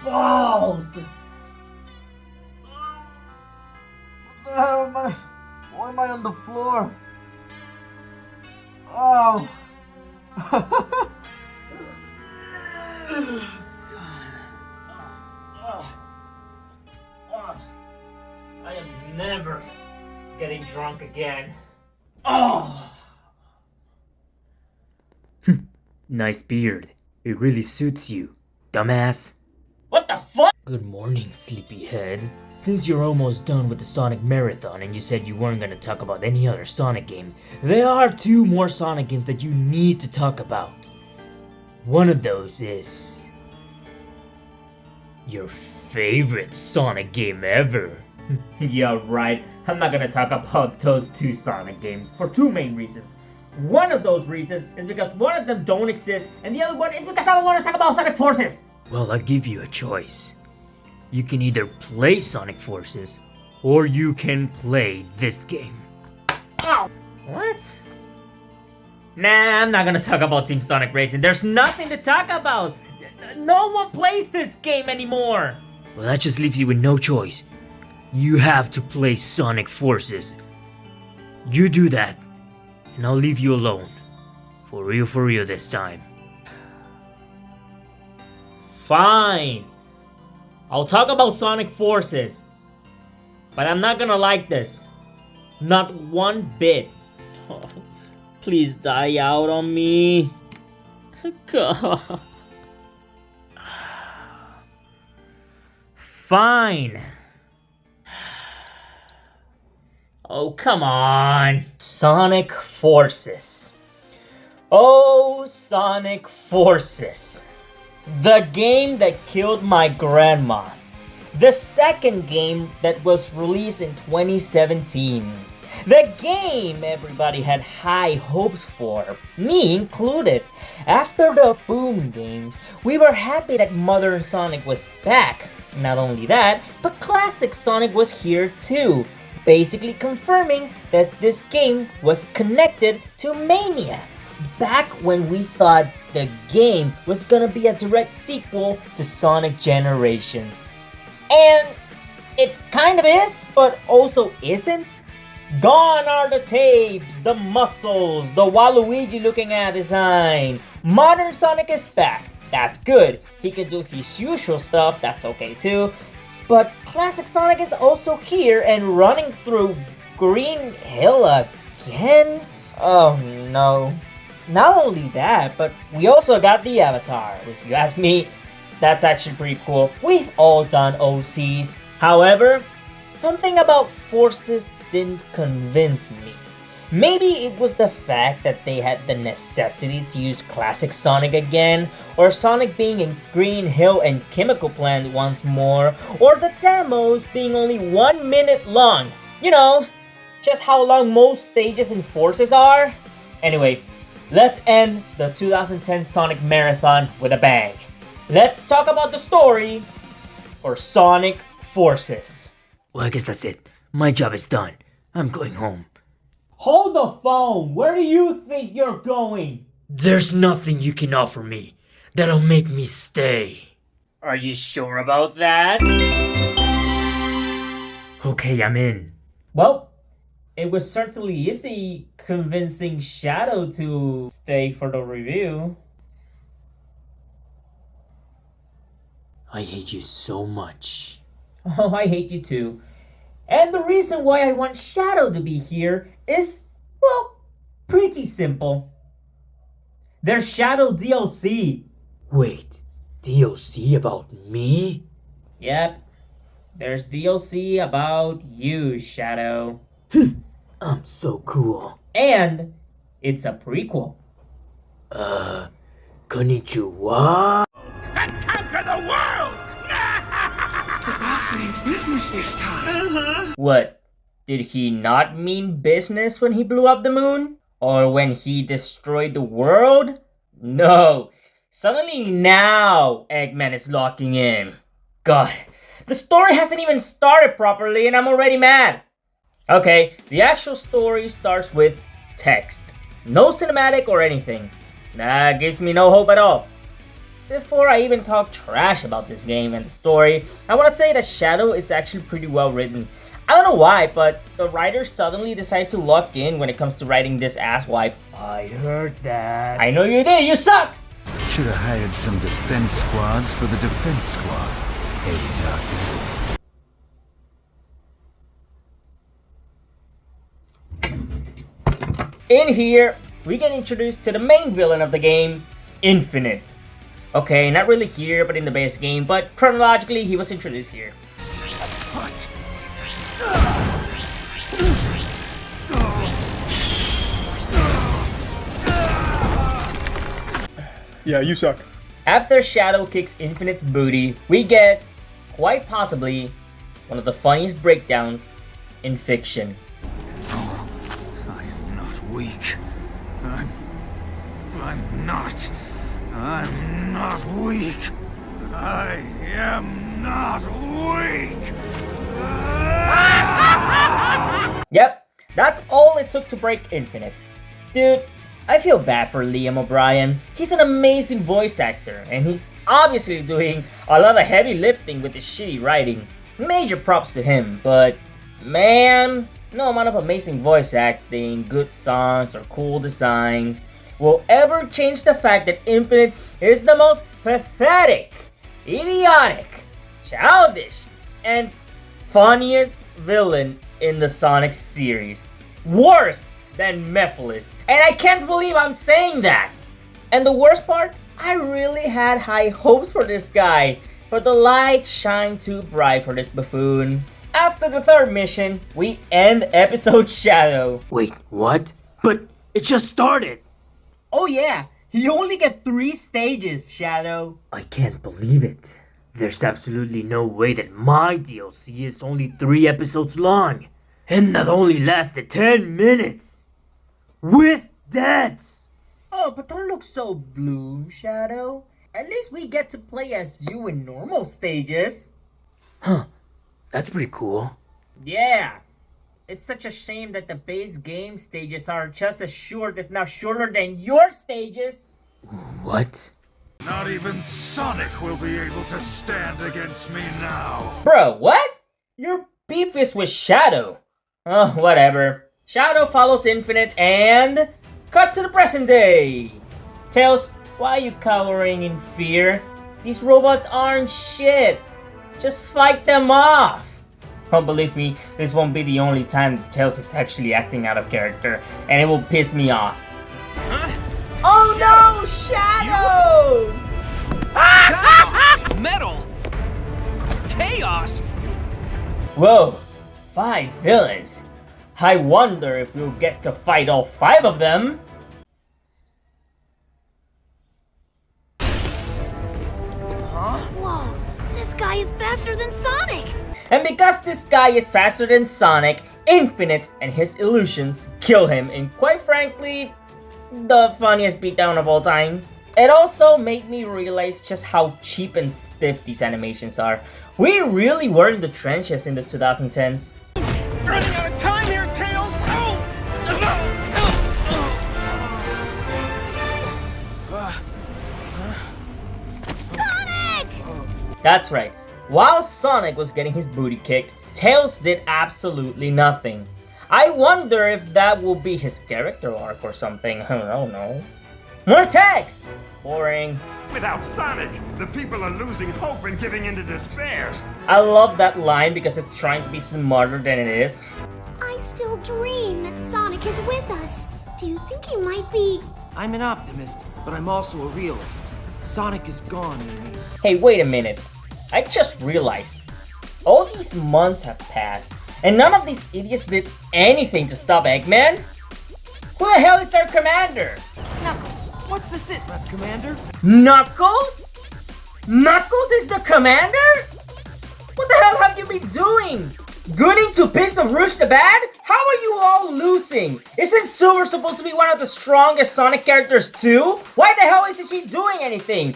balls! What the hell am I? Why am I on the floor? Oh! I am never getting drunk again. Oh! Nice beard. It really suits you, dumbass. What the fuck? Good morning, sleepyhead. Since you're almost done with the Sonic Marathon and you said you weren't gonna talk about any other Sonic game, there are 2 more Sonic games that you need to talk about. One of those is your favorite Sonic game ever. Yeah, right. I'm not gonna talk about those 2 Sonic games for 2 main reasons. One of those reasons is because one of them don't exist, and the other one is because I don't want to talk about Sonic Forces. Well, I'll give you a choice. You can either play Sonic Forces, or you can play this game. Oh! What? Nah, I'm not gonna talk about Team Sonic Racing. There's nothing to talk about. No one plays this game anymore. Well, that just leaves you with no choice. You have to play Sonic Forces. You do that, and I'll leave you alone. For real this time. Fine. I'll talk about Sonic Forces. But I'm not gonna like this. Not one bit. Oh, please die out on me. God. Fine. Oh, come on. Sonic Forces. Oh, Sonic Forces. The game that killed my grandma. The second game that was released in 2017. The game everybody had high hopes for, me included. After the Boom games, we were happy that Modern Sonic was back. Not only that, but Classic Sonic was here too, basically confirming that this game was connected to Mania. Back when we thought the game was gonna be a direct sequel to Sonic Generations. And it kind of is, but also isn't. Gone are the tapes, the muscles, the Waluigi looking at design. Modern Sonic is back. That's good. He can do his usual stuff, that's okay too. But Classic Sonic is also here and running through Green Hill again? Oh no. Not only that, but we also got the Avatar. If you ask me, that's actually pretty cool. We've all done OCs. However, something about Forces didn't convince me. Maybe it was the fact that they had the necessity to use Classic Sonic again, or Sonic being in Green Hill and Chemical Plant once more, or the demos being only 1 minute long. You know, just how long most stages in Forces are. Anyway, let's end the 2010 Sonic Marathon with a bang. Let's talk about the story for Sonic Forces. Well, I guess that's it. My job is done. I'm going home. Hold the phone! Where do you think you're going? There's nothing you can offer me that'll make me stay. Are you sure about that? Okay, I'm in. Well, it was certainly easy convincing Shadow to stay for the review. I hate you so much. Oh, I hate you too. And the reason why I want Shadow to be here is, well, pretty simple. There's Shadow DLC. Wait, DLC about me? Yep, there's DLC about you, Shadow. I'm so cool. And it's a prequel. Konnichiwa? And conquer the world! The boss means business this time. What? Did he not mean business when he blew up the moon? Or when he destroyed the world? No. Suddenly now Eggman is locking in. God, the story hasn't even started properly and I'm already mad. Okay, the actual story starts with text. No cinematic or anything. That gives me no hope at all. before I even talk trash about this game and the story, I want to say that Shadow is actually pretty well written. I don't know why, but the writers suddenly decided to lock in when it comes to writing this asswipe. I heard that. I know you did, you suck! Should have hired some defense squads for the defense squad. Hey, Doctor. In here, we get introduced to the main villain of the game, Infinite. Okay, not really here, but in the base game, but chronologically, he was introduced here. What? Yeah, you suck. After Shadow kicks Infinite's booty, we get, quite possibly, one of the funniest breakdowns in fiction. I am not weak. I'm not weak. I am not weak. Yep, that's all it took to break Infinite. Dude, I feel bad for Liam O'Brien. He's an amazing voice actor, and he's obviously doing a lot of heavy lifting with his shitty writing. Major props to him, but man, no amount of amazing voice acting, good songs, or cool designs will ever change the fact that Infinite is the most pathetic, idiotic, childish, and funniest villain in the Sonic series. Worse than Mephiles. And I can't believe I'm saying that! And the worst part? I really had high hopes for this guy, but the light shined too bright for this buffoon. After the third mission, we end episode Shadow. Wait, what? But it just started! Oh yeah, you only get 3 stages, Shadow. I can't believe it. There's absolutely no way that my DLC is only 3 episodes long. And that only lasted 10 minutes. With deaths! Oh, but don't look so blue, Shadow. At least we get to play as you in normal stages. That's pretty cool. Yeah. It's such a shame that the base game stages are just as short, if not shorter than your stages. What? Not even Sonic will be able to stand against me now. Bro, what? Your beef is with Shadow. Oh, whatever. Shadow follows Infinite and... cut to the present day! Tails, why are you cowering in fear? These robots aren't shit! Just fight them off! Oh, believe me, this won't be the only time that Tails is actually acting out of character, and it will piss me off. Huh? Oh no, Shadow! Metal! Chaos! Whoa, 5 villains. I wonder if we'll get to fight all 5 of them. Whoa, this guy is faster than Sonic! And because this guy is faster than Sonic, Infinite and his illusions kill him in, quite frankly, the funniest beatdown of all time. It also made me realize just how cheap and stiff these animations are. We really were in the trenches in the 2010s. Running out of time here, Tails! Sonic! That's right. While Sonic was getting his booty kicked, Tails did absolutely nothing. I wonder if that will be his character arc or something. I don't know. More text! Boring. Without Sonic, the people are losing hope and giving into despair. I love that line because it's trying to be smarter than it is. I still dream that Sonic is with us. Do you think he might be... I'm an optimist, but I'm also a realist. Sonic is gone, Amy. Hey, wait a minute. I just realized. All these months have passed, and none of these idiots did anything to stop Eggman? Who the hell is their commander? Knuckles, what's the sit rep, Commander? Knuckles? Knuckles is the commander? What the hell have you been doing? Gooning to pigs of Rouge the Bad? How are you all losing? Isn't Silver supposed to be one of the strongest Sonic characters too? Why the hell isn't he doing anything?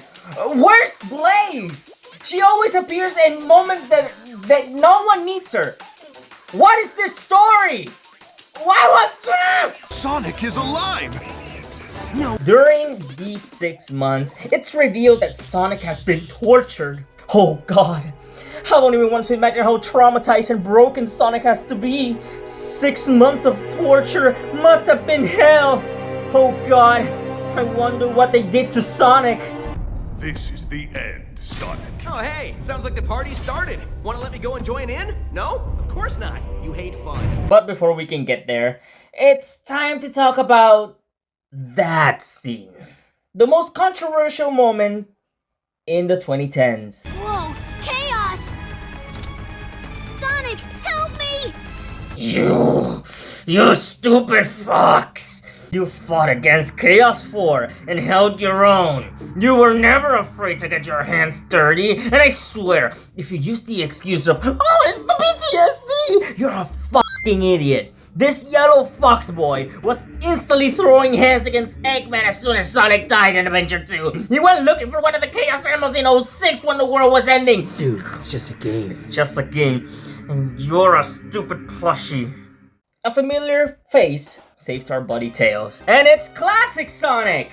Where's Blaze? She always appears in moments that no one needs her. What is this story? Why would... Sonic is alive! During these 6 months, it's revealed that Sonic has been tortured. Oh god, I don't even want to imagine how traumatized and broken Sonic has to be. 6 months of torture must have been hell. Oh god, I wonder what they did to Sonic. This is the end, Sonic. Oh, hey, sounds like the party started. Want to let me go and join in? No? Of course not. You hate fun. But before we can get there, it's time to talk about that scene. The most controversial moment in the 2010s. Whoa, chaos! Sonic, help me! You stupid fox! You fought against Chaos 4 and held your own. You were never afraid to get your hands dirty, and I swear, if you use the excuse of, oh, it's the PTSD, you're a fucking idiot. This yellow fox boy was instantly throwing hands against Eggman as soon as Sonic died in Adventure 2. He went looking for one of the Chaos Emeralds in 06 when the world was ending. Dude, it's just a game. It's just a game, and you're a stupid plushie. A familiar face saves our buddy Tails, and it's classic Sonic!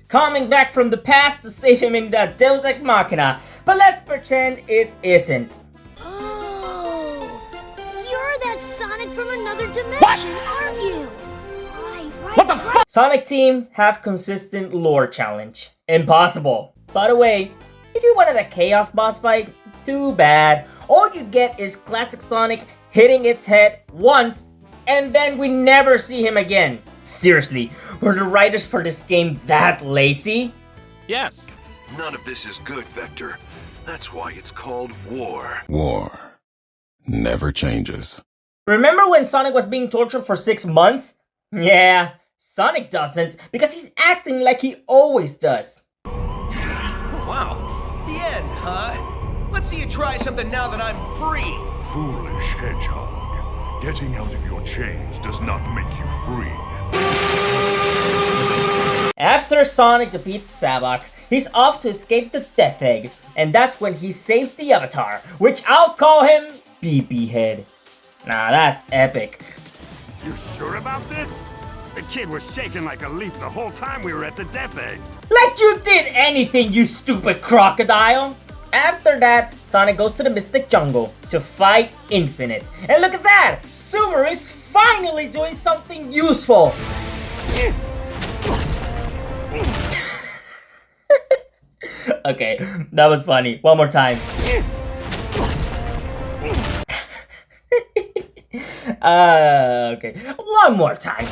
Coming back from the past to save him in that Deus Ex Machina, but let's pretend it isn't. Oh, you're that Sonic from another dimension, aren't you? Right. What the fuck? Sonic Team have consistent lore challenge. Impossible. By the way, if you wanted a Chaos boss fight, too bad. All you get is classic Sonic hitting its head once, and then we never see him again. Seriously, were the writers for this game that lazy? Yes. None of this is good, Vector. That's why it's called war. War never changes. Remember when Sonic was being tortured for 6 months? Yeah, Sonic doesn't, because he's acting like he always does. Wow. The end, huh? Let's see you try something now that I'm free. Foolish hedgehog. Getting out of your chains does not make you free. After Sonic defeats Sabak, he's off to escape the Death Egg, and that's when he saves the Avatar, which I'll call him BB Head. Nah, that's epic. You sure about this? The kid was shaking like a leaf the whole time we were at the Death Egg. Like you did anything, you stupid crocodile! After that, Sonic goes to the Mystic Jungle to fight Infinite. And look at that! Silver is finally doing something useful! Okay, that was funny. One more time. Okay. One more time.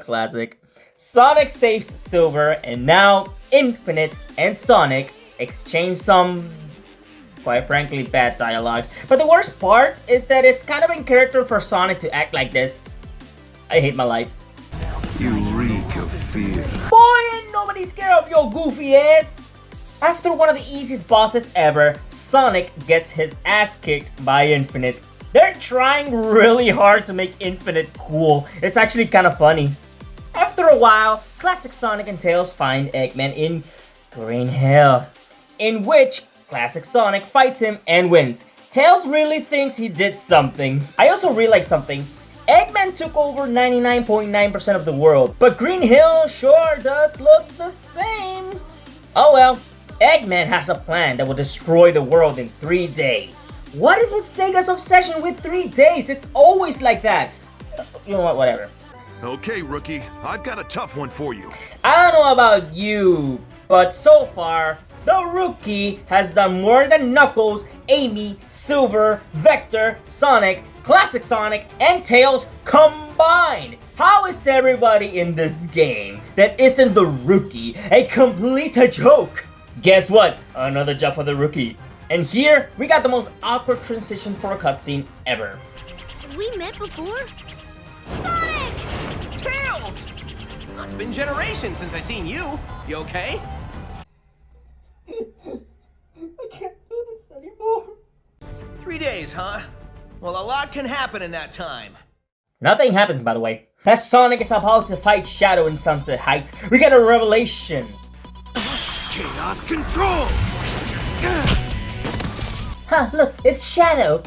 Classic. Sonic saves Silver, and now Infinite and Sonic exchange some, quite frankly, bad dialogue. But the worst part is that it's kind of in character for Sonic to act like this. I hate my life. You reek of fear. Boy, ain't nobody scared of your goofy ass! After one of the easiest bosses ever, Sonic gets his ass kicked by Infinite. They're trying really hard to make Infinite cool. It's actually kind of funny. After a while, classic Sonic and Tails find Eggman in Green Hill, in which classic Sonic fights him and wins. Tails really thinks he did something. I also realized something. Eggman took over 99.9% of the world, but Green Hill sure does look the same. Oh well, Eggman has a plan that will destroy the world in 3 days. What is with Sega's obsession with 3 days? It's always like that. You know what, whatever. Okay, rookie, I've got a tough one for you. I don't know about you, but so far, the Rookie has done more than Knuckles, Amy, Silver, Vector, Sonic, Classic Sonic, and Tails combined. How is everybody in this game that isn't the Rookie a complete joke? Guess what? Another job for the Rookie. And here, we got the most awkward transition for a cutscene ever. Have we met before? Sonic! Tails! It's been generations since I've seen you. You okay? I can't do this anymore. 3 days, huh? Well, a lot can happen in that time. Nothing happens, by the way. As Sonic is about to fight Shadow in Sunset Heights, we get a revelation. Chaos control! Huh, look, it's Shadow.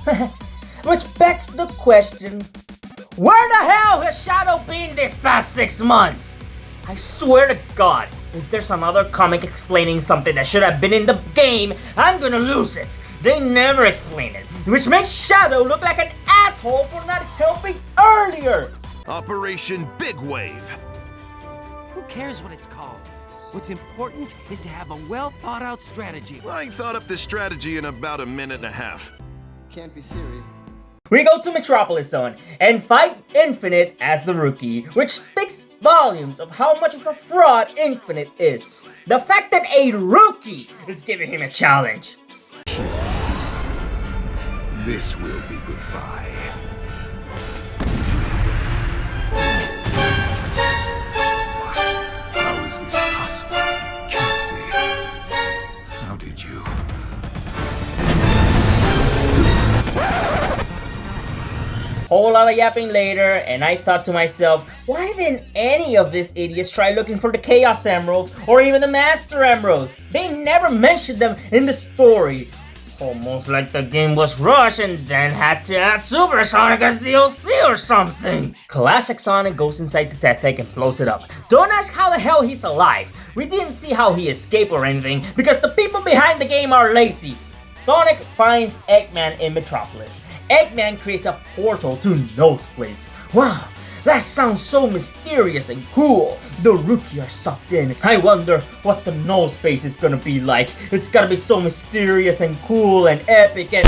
Which begs the question, Where the hell has Shadow been this past 6 months? I swear to God, if there's another comic explaining something that should have been in the game, I'm gonna lose it. They never explain it, which makes Shadow look like an asshole for not helping earlier. Operation Big Wave. Who cares what it's called? What's important is to have a well-thought-out strategy. I thought up this strategy in about a minute and a half. Can't be serious. We go to Metropolis Zone and fight Infinite as the Rookie, which speaks volumes of how much of a fraud Infinite is. The fact that a rookie is giving him a challenge. This will be goodbye. What? How is this possible? Can't be. How did you? Whole lot of yapping later, and I thought to myself, why didn't any of these idiots try looking for the Chaos Emeralds or even the Master Emerald? They never mentioned them in the story. Almost like the game was rushed and then had to add Super Sonic as DLC or something. Classic Sonic goes inside the Death Egg and blows it up. Don't ask how the hell he's alive. We didn't see how he escaped or anything because the people behind the game are lazy. Sonic finds Eggman in Metropolis. Eggman creates a portal to Nose Place. Wow, that sounds so mysterious and cool. The Rookie are sucked in. I wonder what the Nose Space is gonna be like. It's gotta be so mysterious and cool and epic and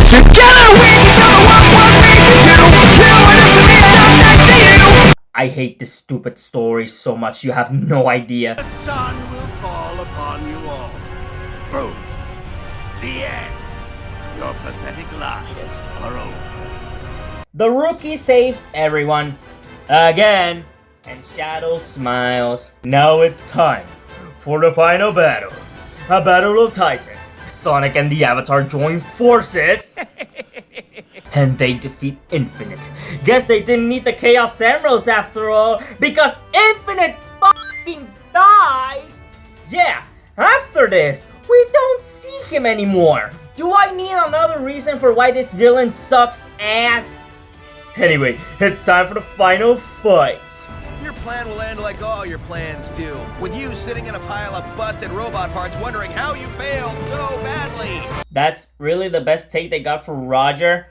I hate this stupid story so much you have no idea. The sun will fall upon you all. Boom. The end. Your pathetic lives are over. The Rookie saves everyone. Again. And Shadow smiles. Now it's time for the final battle. A battle of titans. Sonic and the Avatar join forces. And they defeat Infinite. Guess they didn't need the Chaos Emeralds after all, because Infinite fucking dies! Yeah, after this, we don't see him anymore. Do I need another reason for why this villain sucks ass? Anyway, it's time for the final fight. Your plan will end like all your plans do, with you sitting in a pile of busted robot parts wondering how you failed so badly. That's really the best take they got for Roger.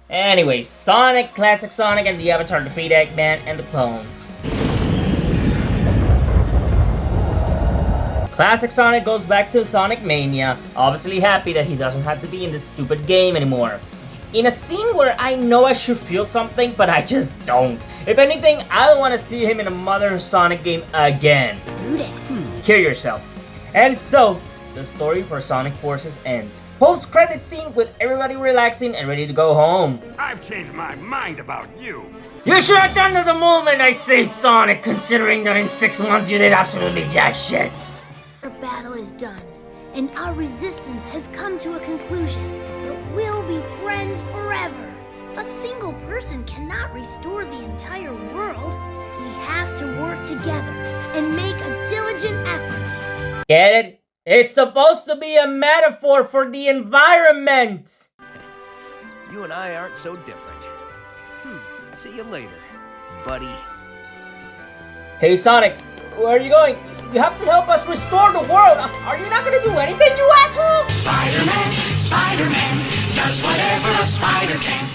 Anyway, Sonic, Classic Sonic, and the Avatar defeat Eggman and the clones. Classic Sonic goes back to Sonic Mania, obviously happy that he doesn't have to be in this stupid game anymore. In a scene where I know I should feel something, but I just don't. If anything, I don't want to see him in a modern Sonic game again. Kill yourself. And so, the story for Sonic Forces ends. Post-credit scene with everybody relaxing and ready to go home. I've changed my mind about you. You should have done it the moment I saved Sonic, considering that in 6 months you did absolutely jack shit. Our battle is done, and our resistance has come to a conclusion. But we'll be friends forever. A single person cannot restore the entire world. We have to work together and make a diligent effort. Get it? It's supposed to be a metaphor for the environment. You and I aren't so different. See you later, buddy. Hey Sonic, where are you going? You have to help us restore the world. Are you not gonna do anything, you asshole? Spider-Man does whatever a spider can.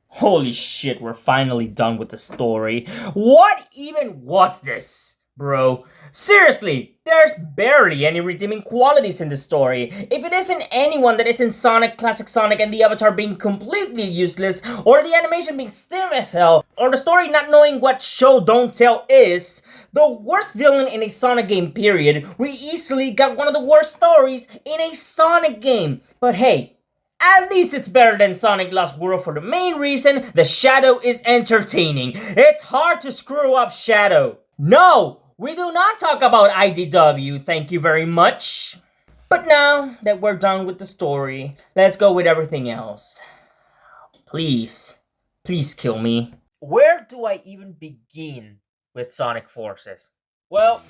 Holy shit, we're finally done with the story. What even was this, bro? Seriously, there's barely any redeeming qualities in the story. If it isn't anyone that isn't Sonic, Classic Sonic, and the Avatar being completely useless, or the animation being stiff as hell, or the story not knowing what show don't tell is, the worst villain in a Sonic game period, we easily got one of the worst stories in a Sonic game. But hey, at least it's better than Sonic Lost World for the main reason the Shadow is entertaining. It's hard to screw up Shadow. No! We do not talk about IDW, thank you very much. But now that we're done with the story, let's go with everything else. Please, please kill me. Where do I even begin with Sonic Forces? Well,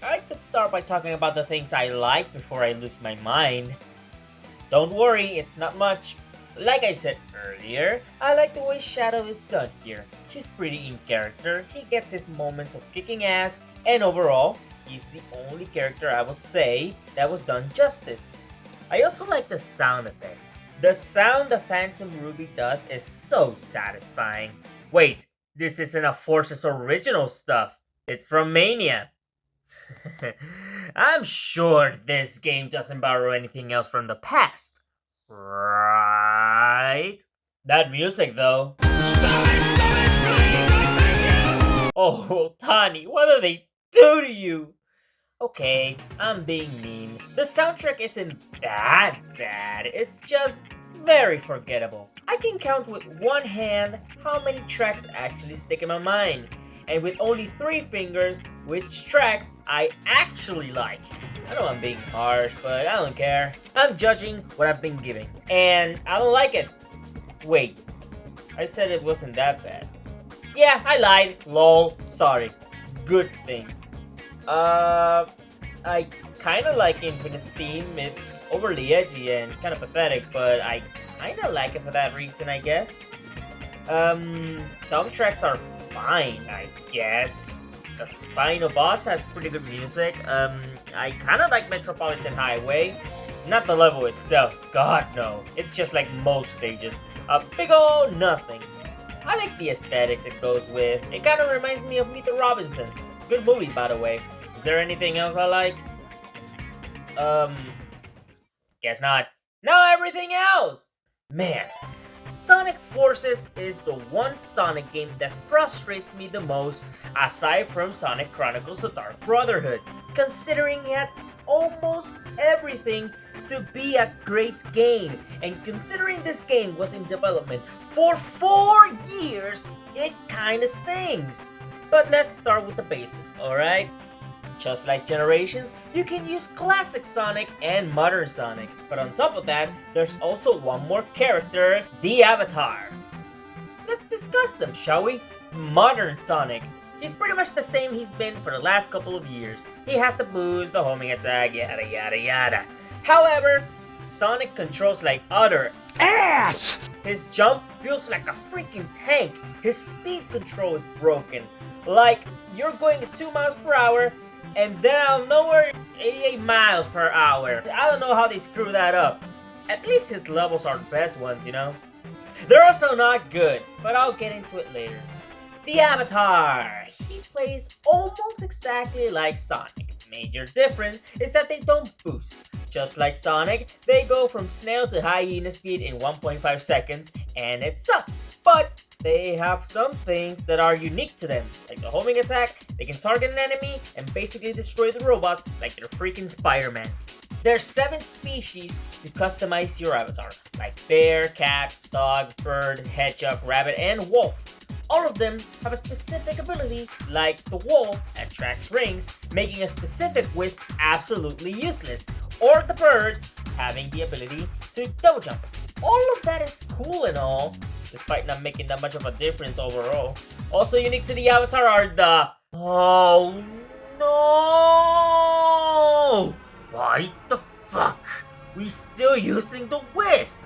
I could start by talking about the things I like before I lose my mind. Don't worry, it's not much. Like I said earlier, I like the way Shadow is done here. He's pretty in character, he gets his moments of kicking ass, and overall, he's the only character I would say that was done justice. I also like the sound effects. The sound the Phantom Ruby does is so satisfying. Wait, this isn't a Forces original stuff. It's from Mania. I'm sure this game doesn't borrow anything else from the past. Right? That music though. Oh, Tani, what do they do to you? Okay, I'm being mean. The soundtrack isn't that bad, it's just very forgettable. I can count with one hand how many tracks actually stick in my mind, and with only 3 fingers, which tracks I actually like. I know I'm being harsh, but I don't care. I'm judging what I've been given, and I don't like it. Wait, I said it wasn't that bad. Yeah, I lied. Lol. Sorry. Good things. I kinda like Infinite's theme. It's overly edgy and kinda pathetic, but I kinda like it for that reason, I guess. Some tracks are fine, I guess. The final boss has pretty good music. I kinda like Metropolitan Highway. Not the level itself, god no. It's just like most stages. A big ol' nothing. I like the aesthetics it goes with. It kinda reminds me of Meet the Robinsons. Good movie, by the way. Is there anything else I like? Guess not. Now everything else! Man, Sonic Forces is the one Sonic game that frustrates me the most, aside from Sonic Chronicles The Dark Brotherhood, considering it had almost everything to be a great game, and considering this game was in development for 4 years, it kinda stings. But let's start with the basics, alright? Just like Generations, you can use classic Sonic and modern Sonic, but on top of that, there's also one more character, the Avatar. Let's discuss them, shall we? Modern Sonic. He's pretty much the same he's been for the last couple of years. He has the boost, the homing attack, yada yada yada. However, Sonic controls like utter ass! His jump feels like a freaking tank. His speed control is broken. Like, you're going at 2 miles per hour, and then out of nowhere, 88 miles per hour. I don't know how they screw that up. At least his levels are the best ones, you know? They're also not good, but I'll get into it later. The Avatar! He plays almost exactly like Sonic. Major difference is that they don't boost. Just like Sonic, they go from snail to hyena speed in 1.5 seconds, and it sucks. But they have some things that are unique to them, like the homing attack. They can target an enemy and basically destroy the robots like they're freaking Spider-Man. There's 7 species to customize your avatar, like bear, cat, dog, bird, hedgehog, rabbit, and wolf. All of them have a specific ability, like the wolf attracts rings, making a specific wisp absolutely useless, or the bird having the ability to double jump. All of that is cool and all, despite not making that much of a difference overall. Also unique to the Avatar are the... Oh no! Why the fuck? We still using the wisp?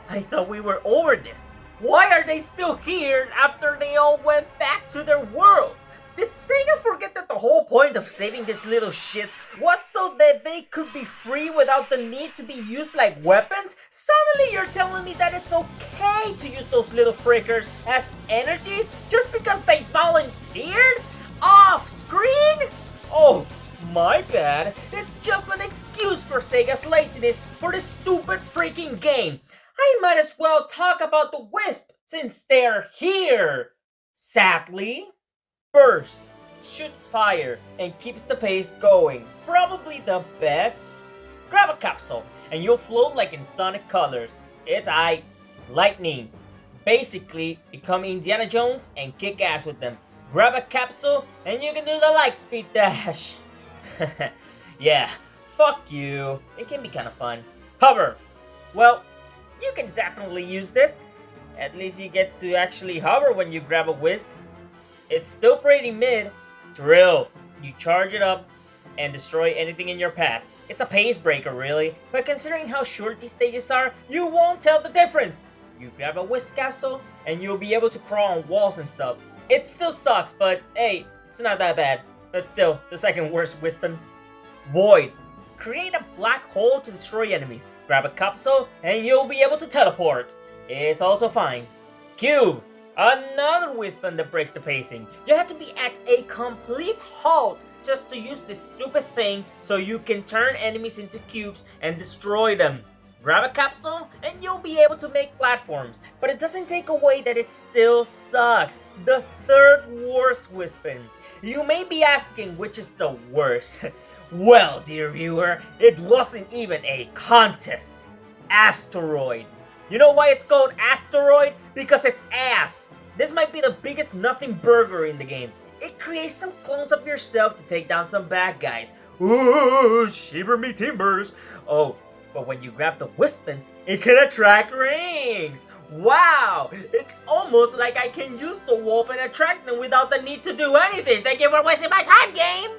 I thought we were over this. Why are they still here after they all went back to their worlds? Did Sega forget that the whole point of saving these little shits was so that they could be free without the need to be used like weapons? Suddenly you're telling me that it's okay to use those little frickers as energy just because they volunteered? Off screen? Oh, my bad. It's just an excuse for Sega's laziness for this stupid freaking game. I might as well talk about the Wisp since they're here. Sadly, Burst shoots fire and keeps the pace going. Probably the best. Grab a capsule and you'll float like in Sonic colors. It's Lightning. Basically, become Indiana Jones and kick ass with them. Grab a capsule and you can do the light speed dash. Yeah, fuck you. It can be kind of fun. Hover. Well, you can definitely use this. At least you get to actually hover when you grab a wisp. It's still pretty mid. Drill. You charge it up and destroy anything in your path. It's a pace breaker, really, but considering how short these stages are, you won't tell the difference. You grab a whisk capsule, and you'll be able to crawl on walls and stuff. It still sucks, but hey, it's not that bad. But still, the second worst weapon. Void. Create a black hole to destroy enemies. Grab a capsule, and you'll be able to teleport. It's also fine. Cube. Another weapon that breaks the pacing. You have to be at a complete halt just to use this stupid thing so you can turn enemies into cubes and destroy them. Grab a capsule and you'll be able to make platforms, but it doesn't take away that it still sucks. The third worst weapon. You may be asking which is the worst. Well, dear viewer, it wasn't even a contest. Asteroid. You know why it's called Asteroid? Because it's ass. This might be the biggest nothing burger in the game. It creates some clones of yourself to take down some bad guys. Ooh, shiver me timbers. Oh, but when you grab the weapons, it can attract rings. Wow, it's almost like I can use the wolf and attract them without the need to do anything. Thank you for wasting my time, game.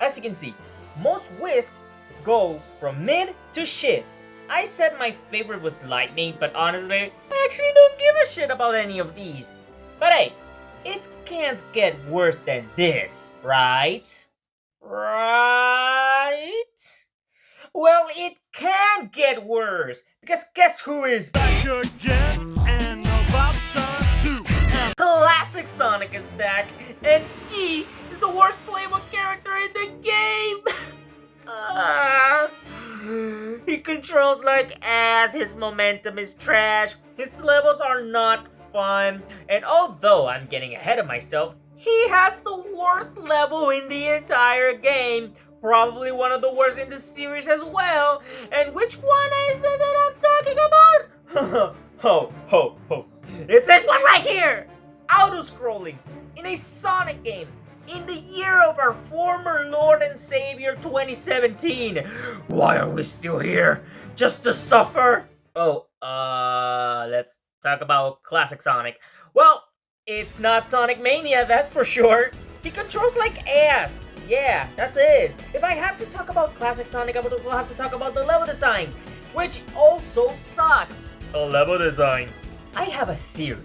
As you can see, most whisks go from mid to shit. I said my favorite was lightning, but honestly, I actually don't give a shit about any of these. But hey, it can't get worse than this, right? Right? Well, it can get worse, because guess who is back again and about to Classic Sonic is back, and he is the worst playable character in the game. He controls like ass, his momentum is trash, his levels are not fun, and although I'm getting ahead of myself, he has the worst level in the entire game. Probably one of the worst in the series as well. And which one is it that I'm talking about? Ho, ho, ho. It's this one right here! Auto-scrolling in a Sonic game in the year of our former Lord and Savior 2017. Why are we still here? Just to suffer? Oh, let's talk about Classic Sonic. Well, it's not Sonic Mania, that's for sure. He controls like ass. Yeah, that's it. If I have to talk about Classic Sonic, I would also have to talk about the level design, which also sucks. The level design. I have a theory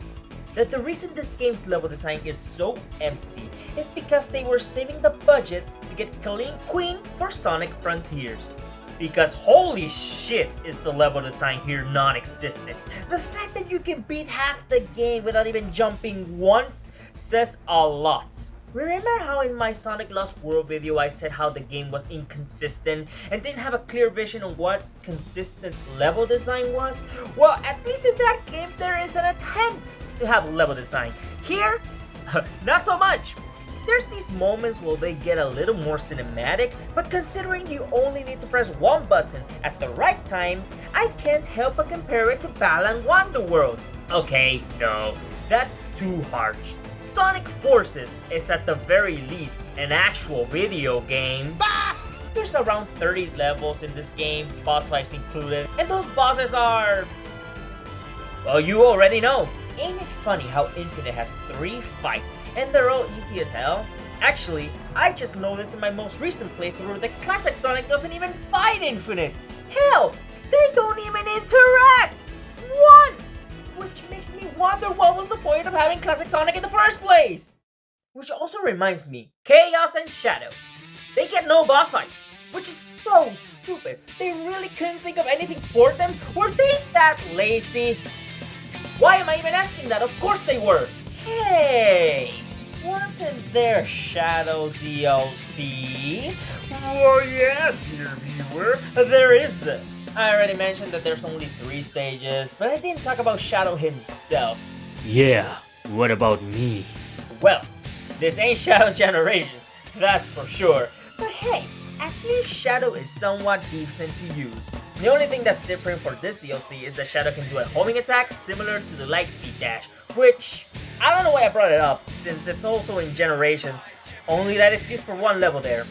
that the reason this game's level design is so empty is because they were saving the budget to get Clean Queen for Sonic Frontiers. Because holy shit is the level design here non-existent. The fact that you can beat half the game without even jumping once says a lot. Remember how in my Sonic Lost World video I said how the game was inconsistent and didn't have a clear vision on what consistent level design was? Well, at least in that game there is an attempt to have level design. Here, not so much. There's these moments where they get a little more cinematic, but considering you only need to press one button at the right time, I can't help but compare it to Balan Wonderworld. Okay, no, that's too harsh. Sonic Forces is at the very least an actual video game. There's around 30 levels in this game, boss fights included, and those bosses are... well, you already know. Ain't it funny how Infinite has 3 fights and they're all easy as hell? Actually, I just noticed in my most recent playthrough that Classic Sonic doesn't even fight Infinite. Hell, they don't even interact once! Which makes me wonder what was the point of having Classic Sonic in the first place? Which also reminds me, Chaos and Shadow. They get no boss fights, which is so stupid. They really couldn't think of anything for them? Were they that lazy? Why am I even asking that? Of course they were. Hey, wasn't there Shadow DLC? Oh yeah, dear viewer, there is. I already mentioned that there's only 3 stages, but I didn't talk about Shadow himself. Yeah, what about me? Well, this ain't Shadow Generations, that's for sure. But hey, at least Shadow is somewhat decent to use. The only thing that's different for this DLC is that Shadow can do a homing attack similar to the Lightspeed Dash, which, I don't know why I brought it up, since it's also in Generations, only that it's used for one level there.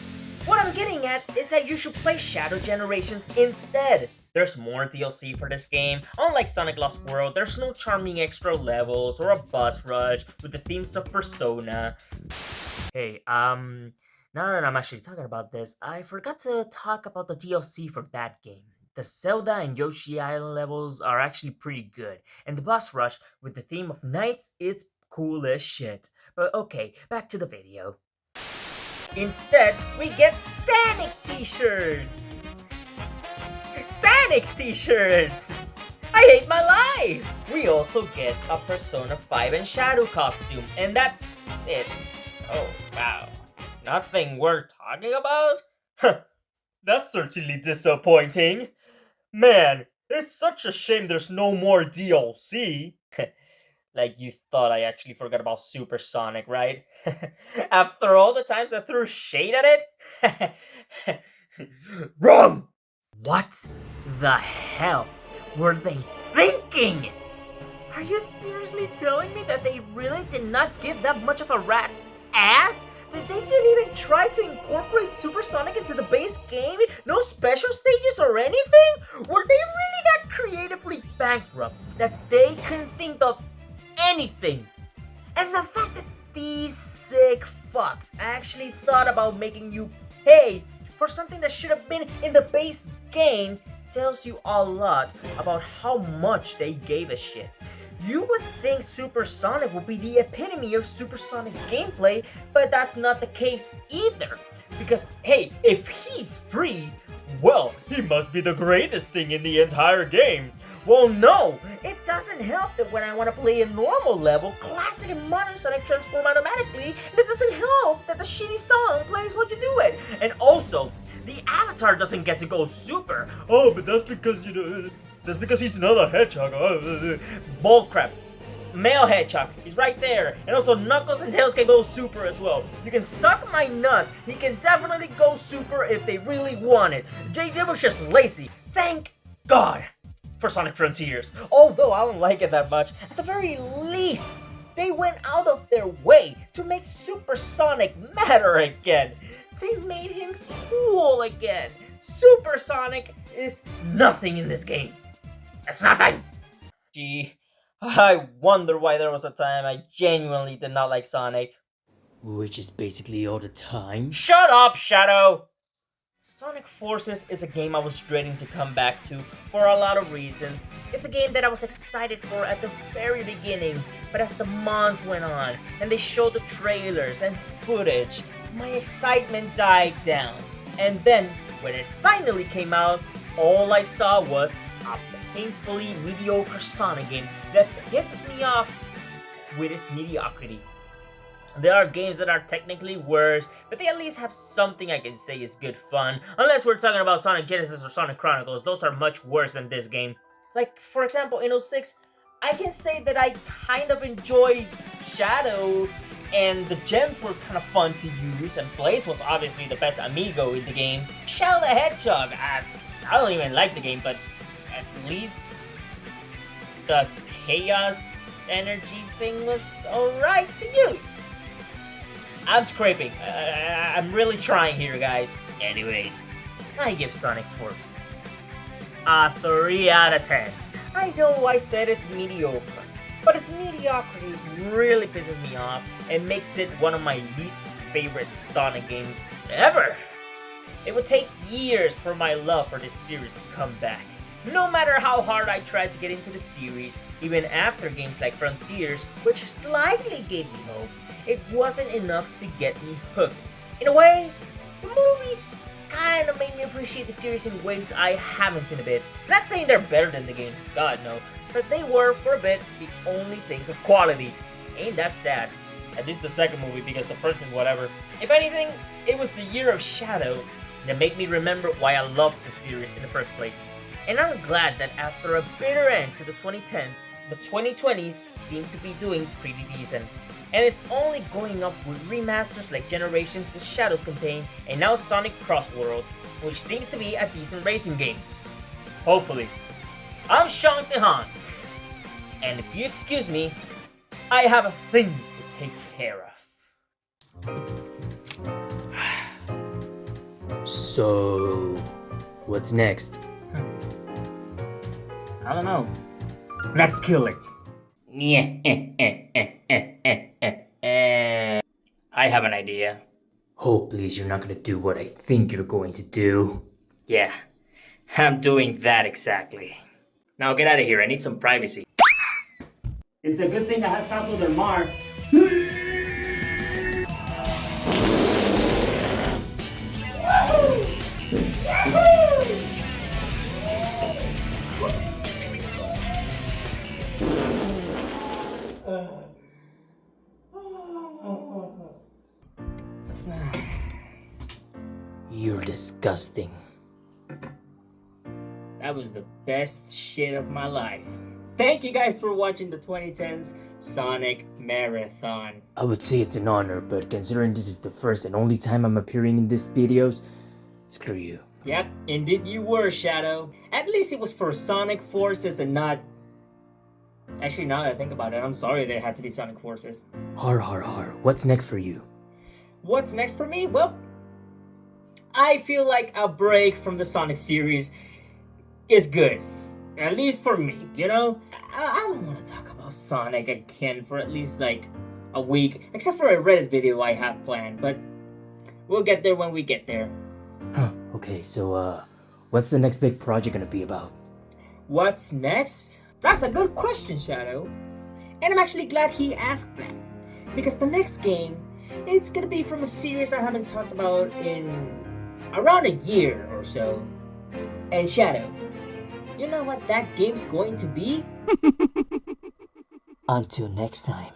What I'm getting at is that you should play Shadow Generations instead. There's more DLC for this game. Unlike Sonic Lost World, there's no charming extra levels or a boss rush with the themes of Persona. Hey, Now that I'm actually talking about this, I forgot to talk about the DLC for that game. The Zelda and Yoshi Island levels are actually pretty good, and the boss rush with the theme of knights is cool as shit. But okay, back to the video. Instead, we get Sonic t-shirts! Sonic t-shirts! I hate my life! We also get a Persona 5 and Shadow costume, and that's it. Oh, wow. Nothing worth talking about? That's certainly disappointing. Man, it's such a shame there's no more DLC. Like you thought I actually forgot about Super Sonic, right? After all the times I threw shade at it? Wrong! What the hell were they thinking? Are you seriously telling me that they really did not give that much of a rat's ass? That they didn't even try to incorporate Super Sonic into the base game? No special stages or anything? Were they really that creatively bankrupt that they couldn't think of anything? And the fact that these sick fucks actually thought about making you pay for something that should have been in the base game tells you a lot about how much they gave a shit. You would think Super Sonic would be the epitome of Super Sonic gameplay, but that's not the case either. Because, hey, if he's free, well, he must be the greatest thing in the entire game. Well, no, it doesn't help that when I want to play a normal level, Classic and Modern Sonic transform automatically, and it doesn't help that the shitty song plays while you do it. And also, the avatar doesn't get to go super. Oh, but that's because, that's because he's not a hedgehog. Bullcrap. Male hedgehog, he's right there. And also Knuckles and Tails can go super as well. You can suck my nuts. He can definitely go super if they really want it. JJ was just lazy. Thank God for Sonic Frontiers. Although I don't like it that much, at the very least, they went out of their way to make Super Sonic matter again. They made him cool again. Super Sonic is nothing in this game. It's nothing! Gee, I wonder why there was a time I genuinely did not like Sonic. Which is basically all the time. Shut up, Shadow! Sonic Forces is a game I was dreading to come back to for a lot of reasons. It's a game that I was excited for at the very beginning, but as the months went on and they showed the trailers and footage, my excitement died down. And then, when it finally came out, all I saw was a painfully mediocre Sonic game that pisses me off with its mediocrity. There are games that are technically worse, but they at least have something I can say is good fun. Unless we're talking about Sonic Genesis or Sonic Chronicles, those are much worse than this game. Like, for example, in 06, I can say that I kind of enjoy Shadow, and the gems were kind of fun to use, and Blaze was obviously the best amigo in the game. Shadow the Hedgehog, I don't even like the game, but at least the Chaos Energy thing was alright to use. I'm scraping. I'm really trying here, guys. Anyways, I give Sonic Forces a 3 out of 10. I know I said it's mediocre, but its mediocrity really pisses me off and makes it one of my least favorite Sonic games ever. It would take years for my love for this series to come back. No matter how hard I tried to get into the series, even after games like Frontiers, which slightly gave me hope, it wasn't enough to get me hooked. In a way, the movies kind of made me appreciate the series in ways I haven't in a bit. I'm not saying they're better than the games, God no, but they were, for a bit, the only things of quality. Ain't that sad? At least the second movie, because the first is whatever. If anything, it was the year of Shadow that made me remember why I loved the series in the first place. And I'm glad that after a bitter end to the 2010s, the 2020s seem to be doing pretty decent. And it's only going up with remasters like Generations with Shadow's campaign, and now Sonic Cross Worlds, which seems to be a decent racing game. Hopefully. I'm Sean Tehan, and if you excuse me, I have a thing to take care of. So, what's next? I don't know. Let's kill it. I have an idea. Oh, please, you're not gonna do what I think you're going to do. Yeah, I'm doing that exactly. Now get out of here, I need some privacy. It's a good thing I have Taco Del Mar. You're disgusting. That was the best shit of my life. Thank you guys for watching the 2010s Sonic Marathon. I would say it's an honor, but considering this is the first and only time I'm appearing in these videos, screw you. Yep, indeed you were, Shadow. At least it was for Sonic Forces and not... Actually, now that I think about it, I'm sorry there had to be Sonic Forces. Har har har, what's next for you? What's next for me? Well, I feel like a break from the Sonic series is good. At least for me, you know? I don't want to talk about Sonic again for at least like a week, except for a Reddit video I have planned, but we'll get there when we get there. Huh, okay, so what's the next big project gonna be about? What's next? That's a good question, Shadow. And I'm actually glad he asked that. Because the next game, it's gonna be from a series I haven't talked about in around a year or so. And Shadow, you know what that game's going to be? Until next time.